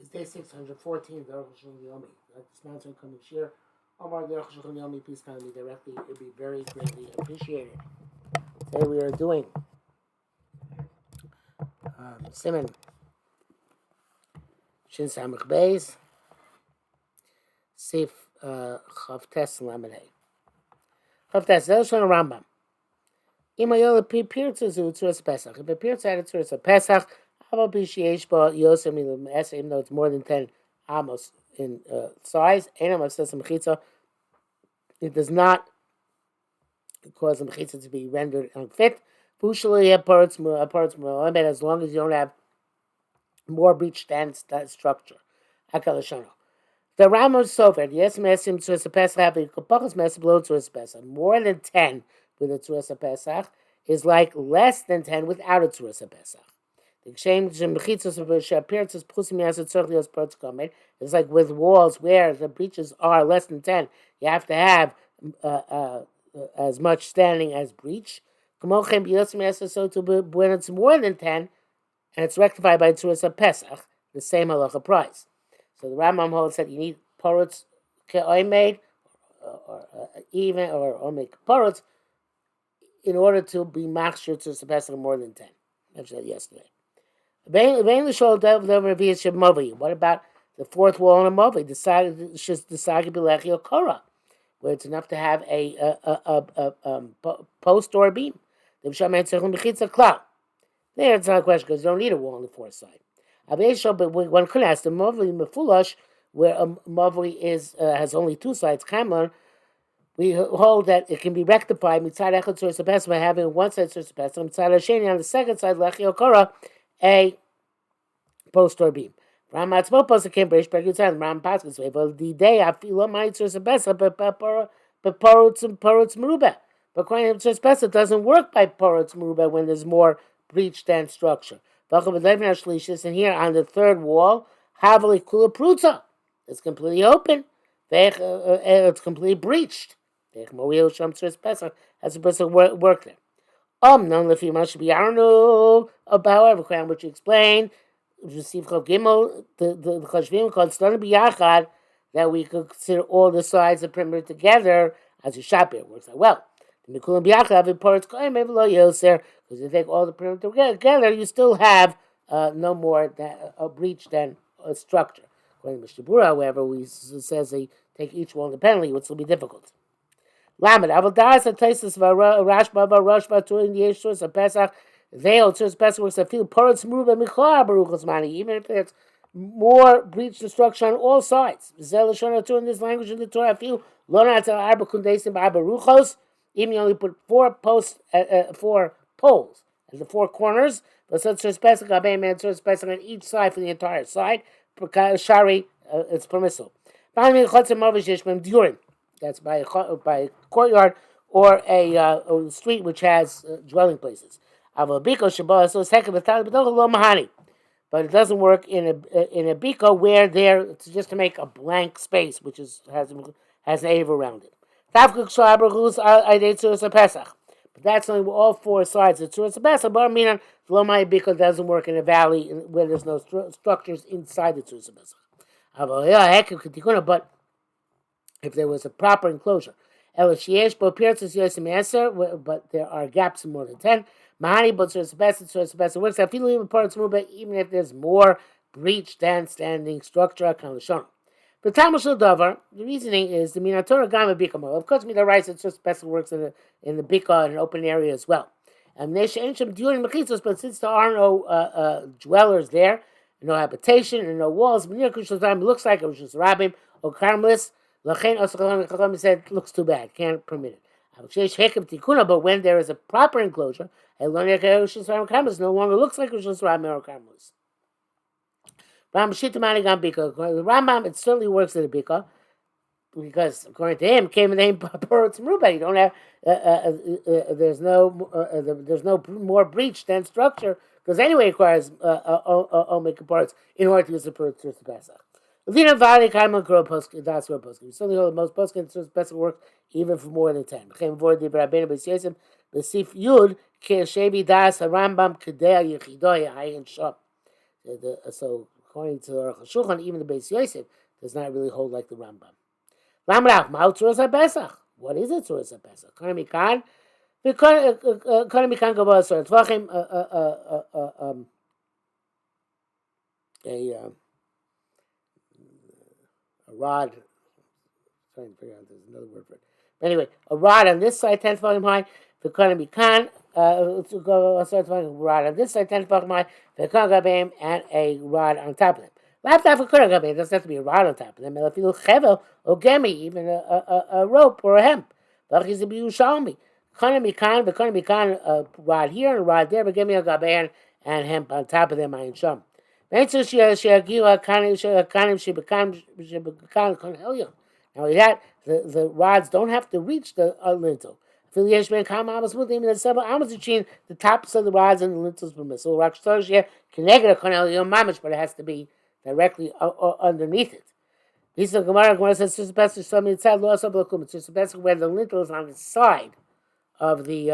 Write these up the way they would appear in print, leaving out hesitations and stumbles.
It's day 614 of the Arukh HaShulchan Yomi. This mountain coming share. Omar the Arukh HaShulchan Yomi, please contact me directly. It would be very greatly appreciated. Today we are doing Simon Shin Samach Beis Sif Chavtes Lamanei. Chavtes, that's on a Rambam. Imayola appears as a Tzuras Pesach. If it appears at a Tzuras Pesach, Abba Bishiesh Ba Yosem Milim Es, even though it's more than 10 amos in size, Enam says Mechitza, it does not cause the Mechitza to be rendered unfit. Fushali parts as long as you don't have more breach than that structure. Akalashono. The Rambam Sofer, yes, Mesim Tzuras Pesach, have a Kapachas Mesim below Tzuras Pesach. More than 10 with a Tzuras Pesach is like less than 10 without a Tzuras Pesach. The exchange appearances it's like with walls where the breaches are less than 10, you have to have as much standing as breach. So when it's more than 10 and it's rectified by Tzuras Pesach, the same halacha price. So the Rambam holds that you need porotz ke'oimed or even or make porotz in order to be machshir Tzuras Pesach more than 10. I mentioned that yesterday. What about the fourth wall in a movie? The Sagi Kora, where it's enough to have a post or a beam. There, it's not a question because you don't need a wall on the fourth side. But one could ask the Mavli Mefulash, where a Mavli has only two sides, Kamlan, we hold that it can be rectified by having one side on the second side, Lechio Kora, a post or beam. Ram Matzmo came British Perkutan, Ram Paskas way, but the day I feel my Tzuras but Porotz Merubah. But according to Tzuras it doesn't work by Porotz Merubah when there's more breach than structure. And here on the third wall, Havali Kula Prutza. It's completely open. It's completely breached. Has a person work there. None of the must be Arnold, however, which you explained, receive Gimel, the Chashvim called Stan Biyachad, that we could consider all the sides of the perimeter together as a shop here. It works out well. The Mikulam Biyachad have imports, maybe low yields there, because if you take all the perimeter together, you still have no more a breach than a structure. According to Mishnah, however, says they take each one independently, which will be difficult. Lamed Avodas a Taisus Rashba Rashba to the Yeshus of Pesach. They also Pesach works that feel Porotz Merubah Michar Baruchas Mani, even if there's more breach destruction on all sides. Zelashon in this language in the Torah, I feel Lonat Arba Kundesim Baruchos. Even you only put four poles at the four corners, but so Tzuras Pesach Abay Man Tzuras Pesach on each side for the entire side. Shari, it's permissible. Finally, Chotzim Mavish Yishmim Durin. That's by a courtyard or a street which has dwelling places. But it doesn't work in a biko where it's just to make a blank space, which has an ave around it. But that's only all four sides of Tzuras Pesach. But I mean, the Lomai biko doesn't work in a valley where there's no structures inside the Tzuras Pesach. But if there was a proper enclosure. But there are gaps in more than 10. Mahani, but Tzuras Pesach works. I feel even part of even if there's more breach than standing structure. But the reasoning is the Minatora Gama Bikamo. Of course, Mina writes that Tzuras Pesach works in the Bika in an open area as well. But since there are no dwellers there, no habitation, and no walls, it looks like it was just Rabbim or Carmelis. Lachem said looks too bad, can't permit it. But when there is a proper enclosure, it no longer looks like Rishus Rabbim or Carmelis. The Rambam, it certainly works in a bika, because according to him, came in the name Porotz Merubah. You don't have there's no more breach than structure, because anyway it requires omik parts in order to use the Tzuras Pesach. Lina Valley Kaimon Grow Post, that's where Post. We certainly hold the most Post Tzuras Pesach work even for more than 10. Came forward the Rabbeinu B'Siyazim, B'Sif Yud, Ke'Shevi Das, Rambam Kedei Yechidoy, Ayin Shop. So according to Arukh HaShulchan, even the Beis Yosef does not really hold like the Rambam. Lamrav, Ma'al Tzuras HaPesach. What is it, Tzuras HaPesach? Kohen Mikan, Kohen Mikan Gavah Asar Tvachim, a rod. Trying to figure out there's another word for it. But anyway, a rod on this side, 10 volume high. The Kohen Mikan, rod on this side, 10 volume high. The Kohen Gabeim, and a rod on top of them. Laptop for Kohen Gabeim, it doesn't have to be a rod on top of them. If you look chevel or gemi, even a rope or a hemp. Bachis be Yerushalmi. Kohen Mikan, the Kohen Mikan, a rod here and a rod there. But gemi a Gabeim and hemp on top of them. Ayin Sham. Now with that, the rods don't have to reach the lintel. The tops of the rods and the lintels permissible. But it has to be directly underneath it. This is Gemara says it's where the lintel is on the side of the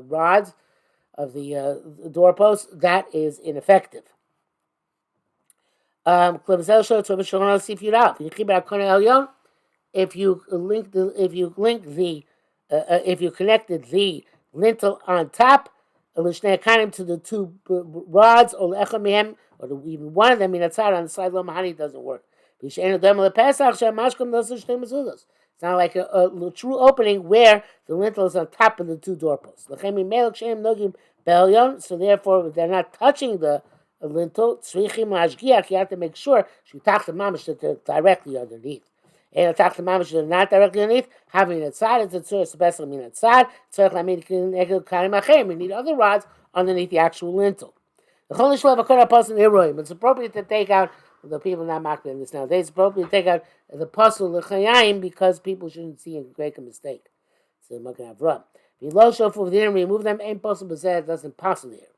rods of the doorpost. That is ineffective. If you connected the lintel on top to the two rods, or even one of them on the side, doesn't work. It's not like a true opening where the lintel is on top of the two doorposts. So therefore, if they're not touching the lintel, you have to make sure that they're directly underneath. And they're not directly underneath, having it side, it's a tzuras b'esach min atzad. We need other rods underneath the actual lintel. It's appropriate to take out, the people not marking this nowadays, it's appropriate to take out the pasul l'chayim because people shouldn't see and make a mistake. So they're not going to have rub. If you didn't remove them, ain't possible, it doesn't pass there.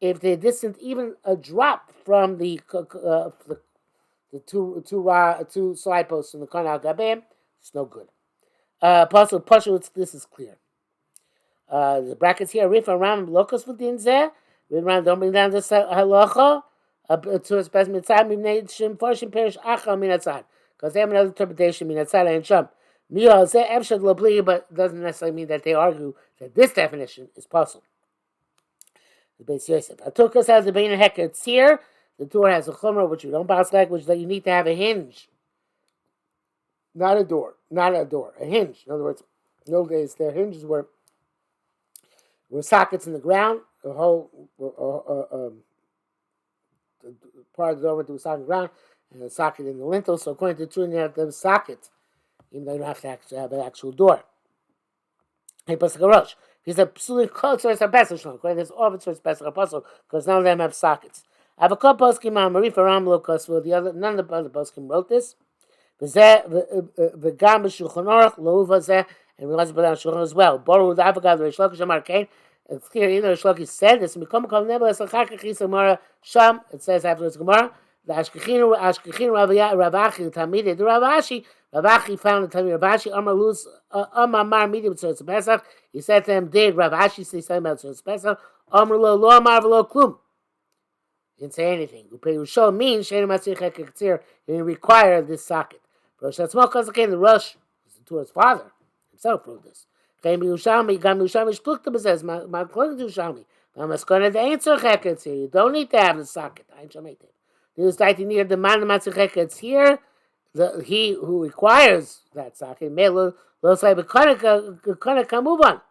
If they're distant even a drop from the two side posts in the Kohen Gabeim, it's no good. This is clear. The brackets here, Rif around Locus V'din Zeh, don't bring down this halacha to a special mitzad, perish achal minatzad, because they have another interpretation minatzad and sham. But doesn't necessarily mean that they argue that this definition is possible. The Beis Yosef. Atukas has the bein heker tzir. The door has a chumrah, which you don't pass like, which that you need to have a hinge, not a door, a hinge. In other words, in the old days, their hinges were sockets in the ground. The whole part of the door went to a socket in the ground, and a socket in the lintel. So according to the Tzurin, you have them sockets, even though you don't have to actually have an actual door. He puts like a rosh. He's a absolutely close to a pesach. According to this, all of it's pesach apostle, because none of them have sockets. I have a couple poskim on Marif Aram Lokas. None of the other poskim wrote this. The Gam Shulchan Aruch Louva Zeh, and we also put down Shulchan as well. Boru the Avogad the Reish Lakish Amar Kain. It's clear either Reish Lakish said this. It says afterwards Gemara. The Ashkechinu Ravachi Tamid the Ravashi. Ravachi found the Tamid Ravashi. Amar Luz Amar Medium Tzurz Pesach. He said to him, "Did Ravashi say something about Tzurz Pesach? Amar Lo Amar V'Lo Klum." He didn't say anything. Upeyusho means Shein Matzich Hekektzir. He didn't require this socket. Rosh Hatzmo Kazakin, the Rosh, to his father himself wrote this. Gam Yerushalmi Shplukta says, according to Yerushalmi, Maskona the answer Hekektzir. You don't need to have the socket. I ain't shamete. This is near the man Matzich Hekektzir. He who requires that socket may lo say Bekana move on.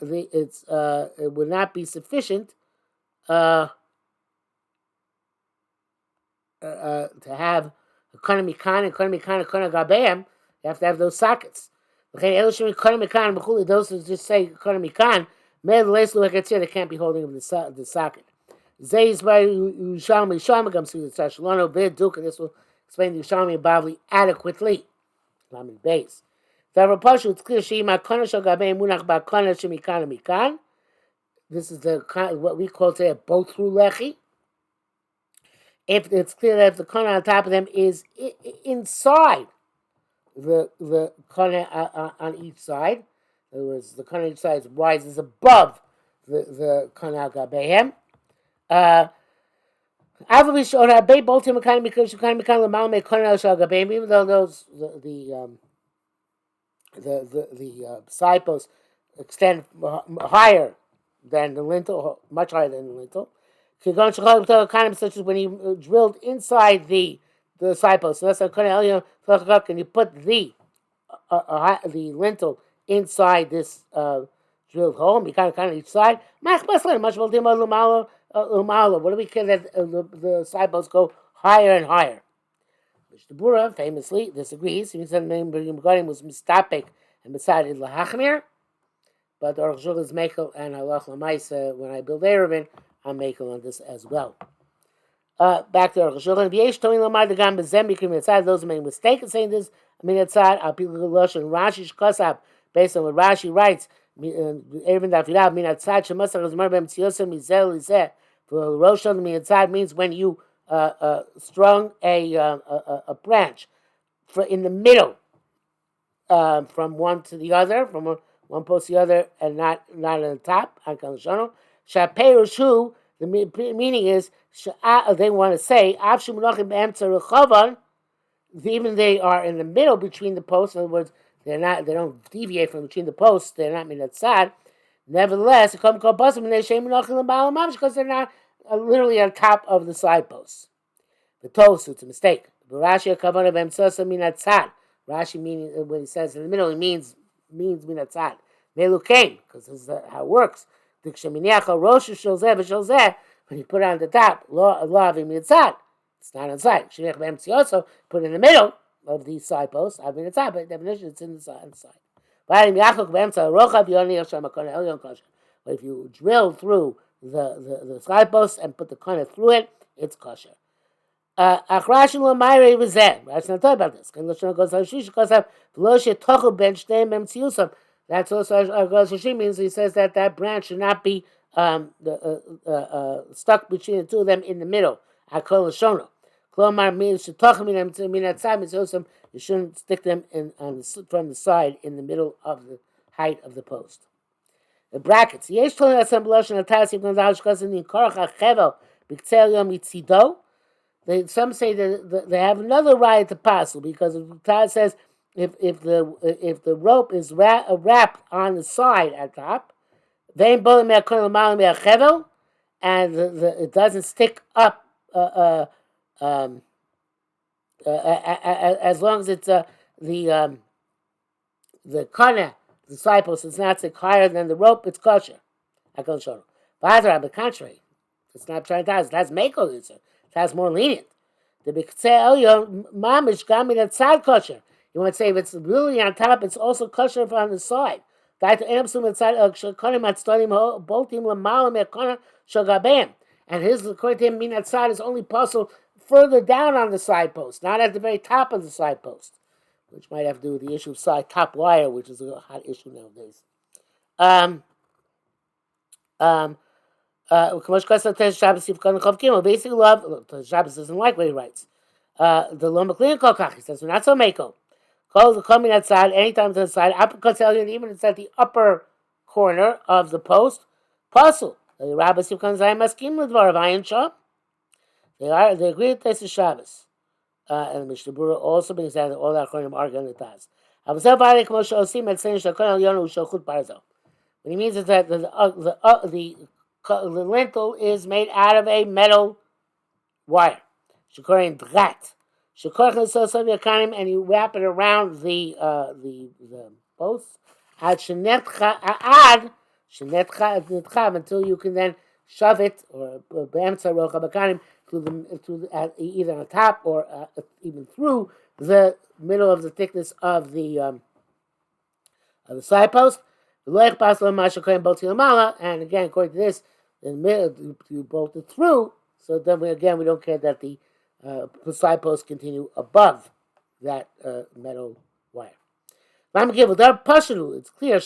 It would not be sufficient to have a Kohen Mikan and Kohen Gabeim. You have to have those sockets. Those who just say Kohen Mikan, they can't be holding the socket. This will explain the Yerushalmi and Bavli adequately. Base. It's clear this is what we call today a both through lechi. If it's clear that if the corner on top of them is inside the corner on each side, In other words, the Kana each side rises above the Kana Gabehem. Even though those the side posts extend higher than the lintel, much higher than the lintel. Such as when you drilled inside the side post. So that's a and you put the lintel inside this drilled hole. You kind of each side. What do we care that the side posts go higher and higher? Which the Bura famously disagrees. He said the Megadim was mistapek and decided lahachmir, but the Arukh HaShulchan is mekel and halach lamaisa. When I build Erevin, I'm mekel on this as well. Back to Arukh HaShulchan. V'yesh tomin lamar degam bezem mikrim mitzad. Those who made a mistake in saying this mitzad al pilu lashon Rashi shkosab based on what Rashi writes. Erevin dafilav mitzad shemasach azmar b'mtziosem mizel lizeh. For Rosh mitzad means when you strung a branch in the middle, from one to the other, from one post to the other, and not on the top. The meaning is they want to say even they are in the middle between the posts. In other words, they don't deviate from between the posts. They're not minatzad. Nevertheless, because they're not literally on top of the side posts. The toast, it's a mistake. Rashi meaning when he says in the middle, he means minatzad. Melukain, because this is how it works. When you put it on the top, it's not on the side. Also put it in the middle of these side posts. But by definition, it's on the side. But if you drill through the side posts and put the corner through it, it's kosher. Rashi not talking about this. That's also Rashi means he says that branch should not be stuck between the two of them in the middle. You shouldn't stick them from the side in the middle of the height of the post. The brackets. Some say that they have another right to passel because the Taz says if the rope is wrapped on the side at top, and it doesn't stick up as long as it's the kana, the side post, is not stick higher than the rope, it's kosher. On the contrary, it's not trying to that's mako. That's more lenient. The mamish gami that side kosher. You want to say if it's really on top, it's also kosher on the side. And his according to him, mean that side is only possible further down on the side post, not at the very top of the side post, which might have to do with the issue of side top wire, which is a hot issue nowadays. Basically, Shabbos doesn't like what he writes. The Lo Maklin Kol Kach, he says, we're not so mako. Calls coming outside, anytime to the side, even it's at the upper corner of the post, puzzle. The rabbis who comes maskim with Varavayan Shah. They agree with this is Shabbos. And Mishnah Berurah also brings down that all the Achronim argue on the Taz. What he means is that the lintel is made out of a metal wire. Shekorin drat. And you wrap it around the post until you can then shove it or either on top or even through the middle of the thickness of the side post. And again, according to this, in the middle you bolt it through. So then we don't care that the side posts continue above that metal wire. It's clear.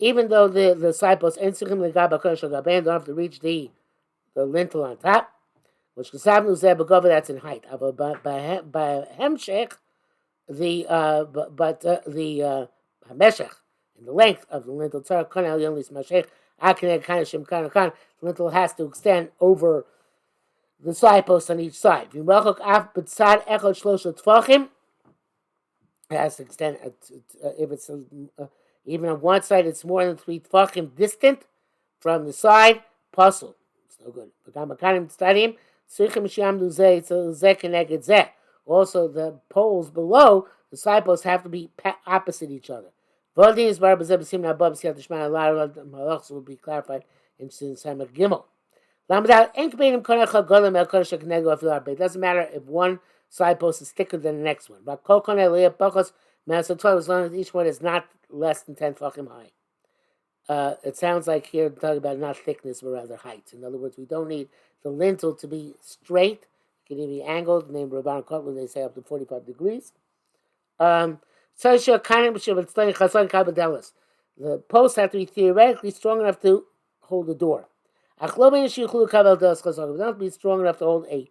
Even though the side posts don't have to reach the lintel on top, which that's in height. By hemshech, Hameshech, in the length of the lintel. Tzara Kan El Yon Lismashech, Akineh Kan Shem Kan Kan. The lintel has to extend over the side posts on each side. It has to extend. If it's even on one side, it's more than 3 tefachim distant from the side. Puzzle. It's no good. Also, the poles below the side posts have to be opposite each other. A lot of malachs will be clarified in Simon Gimel. It doesn't matter if one side post is thicker than the next one. But as long as each one is not less than 10 tefachim high. It sounds like here talking about not thickness but rather height. In other words, we don't need the lintel to be straight. It can even be angled. Named Rabban Kotler, they say up to 45 degrees. The posts have to be theoretically strong enough to hold the door. They don't have to be strong enough to hold a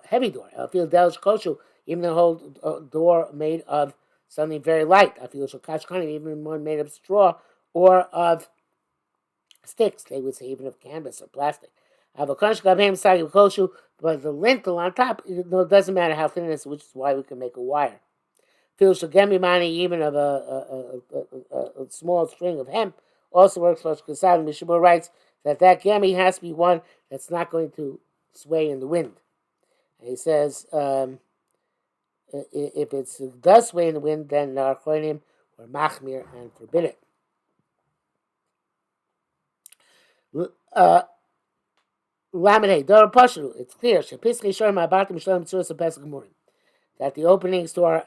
heavy door. I feel delish kosher, even to hold a door made of something very light. I feel even one made of straw or of sticks. They would say even of canvas or plastic. I have a but the lintel on top, it doesn't matter how thin it is, which is why we can make a wire. Feel shagemi even of a small string of hemp also works for Kasad. Mishabur writes that gami has to be one that's not going to sway in the wind. And he says if it does sway in the wind, then our Kohanim were machmir and forbid it. Laminate Dor Pashu. It's clear that the openings to our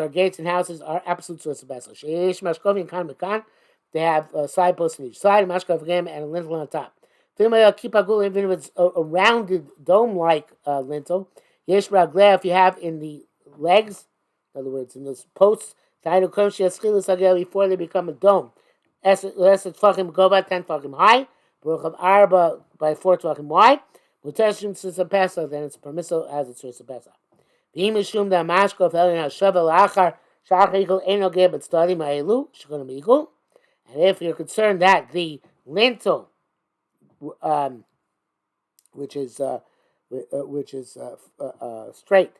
gates and houses are absolute source of Pesach. They have side posts on each side, mashkav and a lintel on top. Even if it's a rounded dome-like lintel, if you have in the legs, in other words, in those posts, before they become a dome, go about 10 tefachim high, by 4 tefachim wide, then it's permissible as a source of Pesach. And if you're concerned that the lintel, which is straight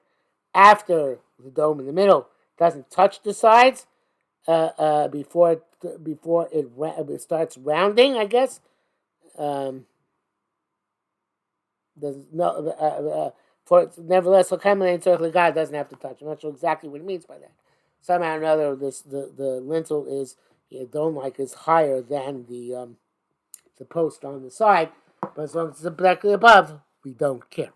after the dome in the middle, doesn't touch the sides before it starts rounding, I guess. Nevertheless, God doesn't have to touch. I'm not sure exactly what it means by that. Somehow or another, the lintel is dome-like is higher than the post on the side, but as long as it's directly above, we don't care.